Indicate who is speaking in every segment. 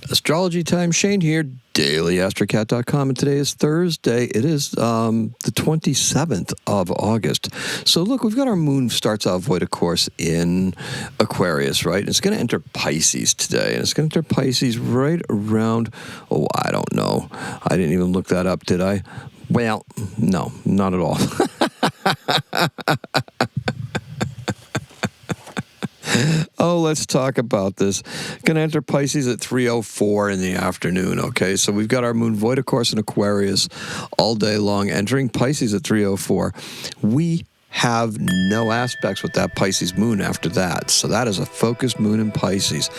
Speaker 1: Astrology time. Shane here, daily-astrocat.com, and today is Thursday. It is the 27th of August. So look, we've got our moon starts out void, of course, in Aquarius, right? It's going to enter Pisces today, and it's going to enter Pisces right around, I don't know. I didn't even look that up, did I? Well, no, not at all. Oh, let's talk about this. Going to enter Pisces at 3:04 in the afternoon, okay? So we've got our moon void, of course, in Aquarius all day long, entering Pisces at 3:04. We have no aspects with that Pisces moon after that. So that is a focused moon in Pisces.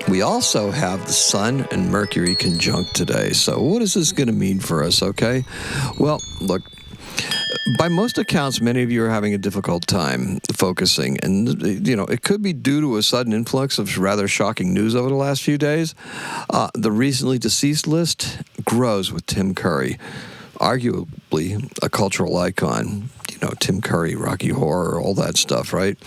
Speaker 1: We also have the Sun and Mercury conjunct today. So what is this going to mean for us, okay? Well, look. By most accounts, many of you are having a difficult time focusing, and it could be due to a sudden influx of rather shocking news over the last few days. The recently deceased list grows with Tim Curry, arguably a cultural icon. Tim Curry, Rocky Horror, all that stuff, right?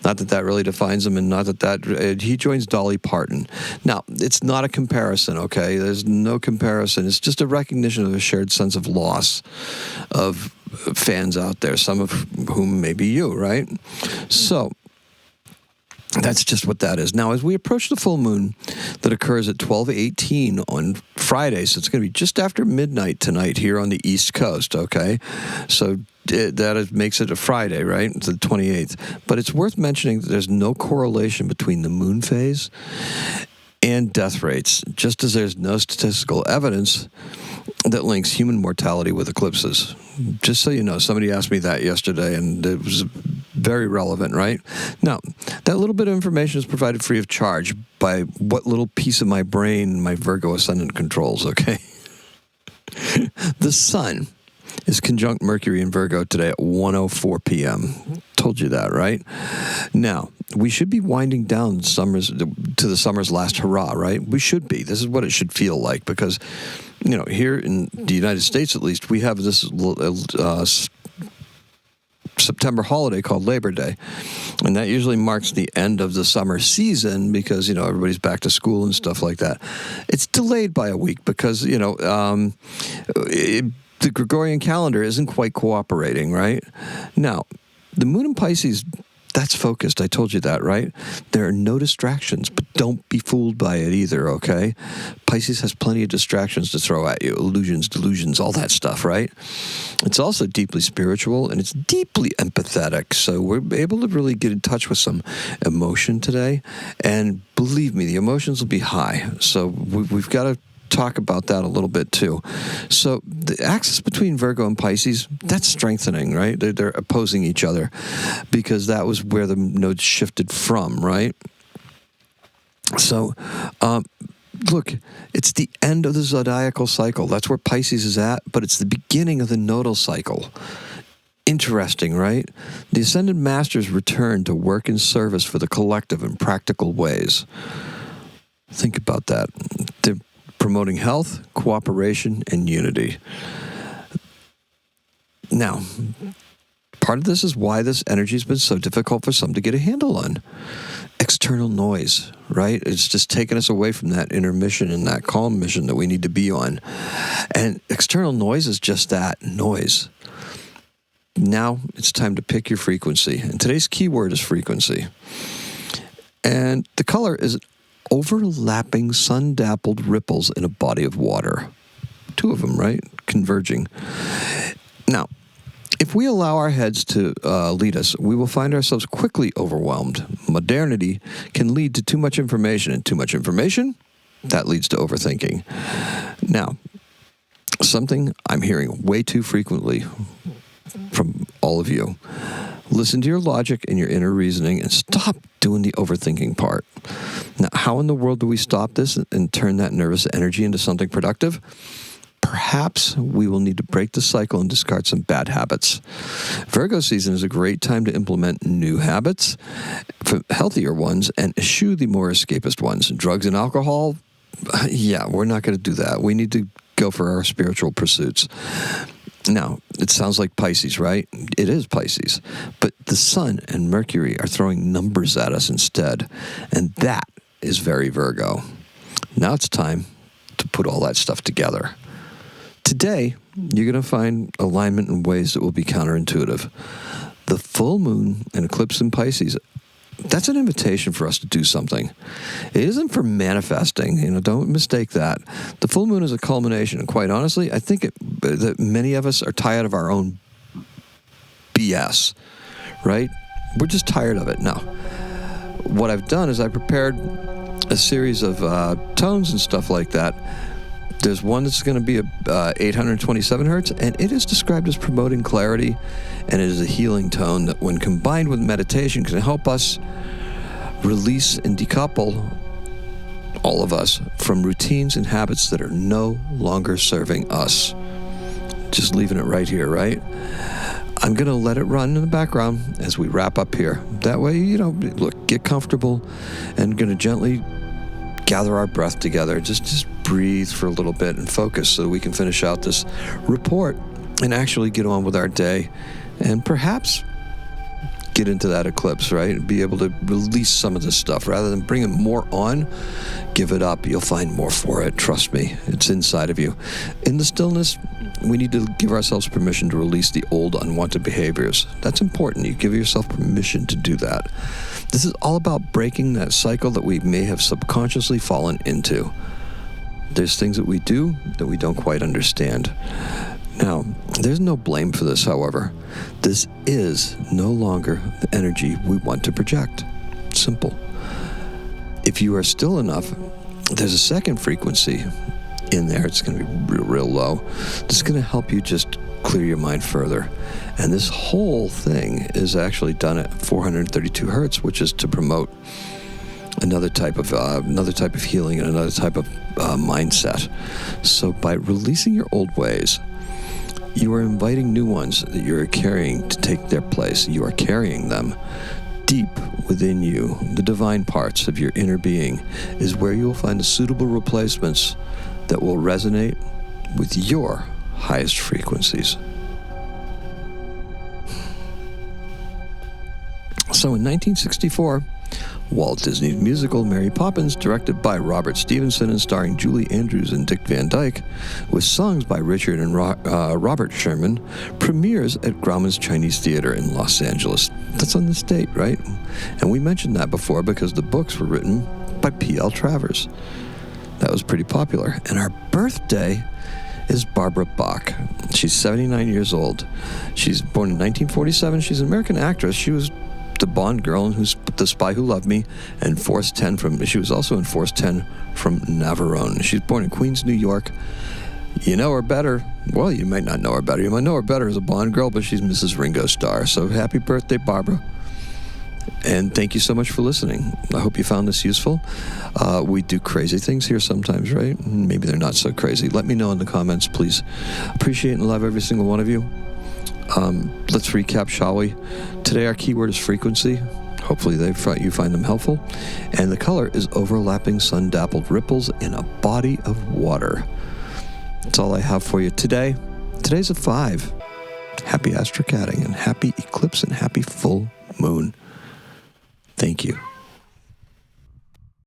Speaker 1: Not that that really defines him, and not that he joins Dolly Parton. Now, it's not a comparison, okay? There's no comparison. It's just a recognition of a shared sense of loss of fans out there, some of whom may be you, right? So that's just what that is. Now, as we approach the full moon that occurs at 12:18 on Friday, so it's going to be just after midnight tonight here on the East Coast, okay? So makes it a Friday, right? It's the 28th. But it's worth mentioning that there's no correlation between the moon phase and death rates, just as there's no statistical evidence that links human mortality with eclipses. Just so you know, somebody asked me that yesterday, and it was very relevant, right? Now, that little bit of information is provided free of charge by what little piece of my brain my Virgo ascendant controls, okay? The Sun is conjunct Mercury in Virgo today at 1:04 p.m. Told you that, right? Now, we should be winding down to the summer's last hurrah, right? We should be. This is what it should feel like because, here in the United States at least, we have this September holiday called Labor Day, and that usually marks the end of the summer season because everybody's back to school and stuff like that. It's delayed by a week because the Gregorian calendar isn't quite cooperating, right? Now, the moon in Pisces, that's focused. I told you that, right? There are no distractions, but don't be fooled by it either, okay? Pisces has plenty of distractions to throw at you, illusions, delusions, all that stuff, right? It's also deeply spiritual, and it's deeply empathetic, so we're able to really get in touch with some emotion today, and believe me, the emotions will be high, so we've got to talk about that a little bit too. So the axis between Virgo and Pisces, that's strengthening, right? They're opposing each other because that was where the nodes shifted from, right? So, look, it's the end of the zodiacal cycle. That's where Pisces is at, but it's the beginning of the nodal cycle. Interesting, right? The Ascended Masters return to work in service for the collective in practical ways. Think about that. They're promoting health, cooperation, and unity. Now, part of this is why this energy has been so difficult for some to get a handle on. External noise, right? It's just taken us away from that inner mission and that calm mission that we need to be on. And external noise is just that, noise. Now it's time to pick your frequency. And today's keyword is frequency. And the color is overlapping sun-dappled ripples in a body of water. Two of them, right? Converging. Now, if we allow our heads to lead us, we will find ourselves quickly overwhelmed. Modernity can lead to too much information, and too much information, that leads to overthinking. Now, something I'm hearing way too frequently from all of you. Listen to your logic and your inner reasoning and stop doing the overthinking part. Now, how in the world do we stop this and turn that nervous energy into something productive? Perhaps we will need to break the cycle and discard some bad habits. Virgo season is a great time to implement new habits, healthier ones, and eschew the more escapist ones. Drugs and alcohol, yeah, we're not going to do that. We need to go for our spiritual pursuits. Now, it sounds like Pisces, right? It is Pisces. But the Sun and Mercury are throwing numbers at us instead. And that is very Virgo. Now it's time to put all that stuff together. Today, you're going to find alignment in ways that will be counterintuitive. The full moon and eclipse in Pisces, that's an invitation for us to do something. It isn't for manifesting, don't mistake that. The full moon is a culmination, and quite honestly, I think that many of us are tired of our own BS, right? We're just tired of it. Now, what I've done is I prepared a series of tones and stuff like that. There's one that's going to be 827 hertz, and it is described as promoting clarity, and it is a healing tone that, when combined with meditation, can help us release and decouple all of us from routines and habits that are no longer serving us. Just leaving it right here, right? I'm going to let it run in the background as we wrap up here. That way, look, get comfortable, and going to gently gather our breath together. Just breathe for a little bit and focus so we can finish out this report and actually get on with our day and perhaps get into that eclipse, right? And be able to release some of this stuff rather than bringing more on. Give it up. You'll find more for it. Trust me. It's inside of you. In the stillness, we need to give ourselves permission to release the old unwanted behaviors. That's important. You give yourself permission to do that. This is all about breaking that cycle that we may have subconsciously fallen into. There's things that we do that we don't quite understand. Now, there's no blame for this, however. This is no longer the energy we want to project. Simple. If you are still enough, there's a second frequency in there. It's going to be real low. This is going to help you just clear your mind further. And this whole thing is actually done at 432 hertz, which is to promote another type of healing and another type of mindset. So by releasing your old ways, you are inviting new ones that you are carrying to take their place. You are carrying them deep within you. The divine parts of your inner being is where you will find the suitable replacements that will resonate with your highest frequencies. So in 1964, Walt Disney's musical Mary Poppins, directed by Robert Stevenson and starring Julie Andrews and Dick Van Dyke, with songs by Richard and Robert Sherman, premieres at Grauman's Chinese Theater in Los Angeles. That's on this date, right? And we mentioned that before because the books were written by P.L. Travers. That was pretty popular. And our birthday is Barbara Bach. She's 79 years old. She's born in 1947. She's an American actress. She was the Bond girl in The Spy Who Loved Me, and she was also in Force 10 from Navarone. She's born in Queens, New York. You know her better. Well, you might not know her better. You might know her better as a Bond girl, but she's Mrs. Ringo Starr. So happy birthday, Barbara. And thank you so much for listening. I hope you found this useful. We do crazy things here sometimes, right? Maybe they're not so crazy. Let me know in the comments, please. Appreciate and love every single one of you. Let's recap, shall we? Today our keyword is frequency. Hopefully you find them helpful. And the color is overlapping sun-dappled ripples in a body of water. That's all I have for you today. Today's a 5. Happy astrocatting and happy eclipse and happy full moon. Thank you.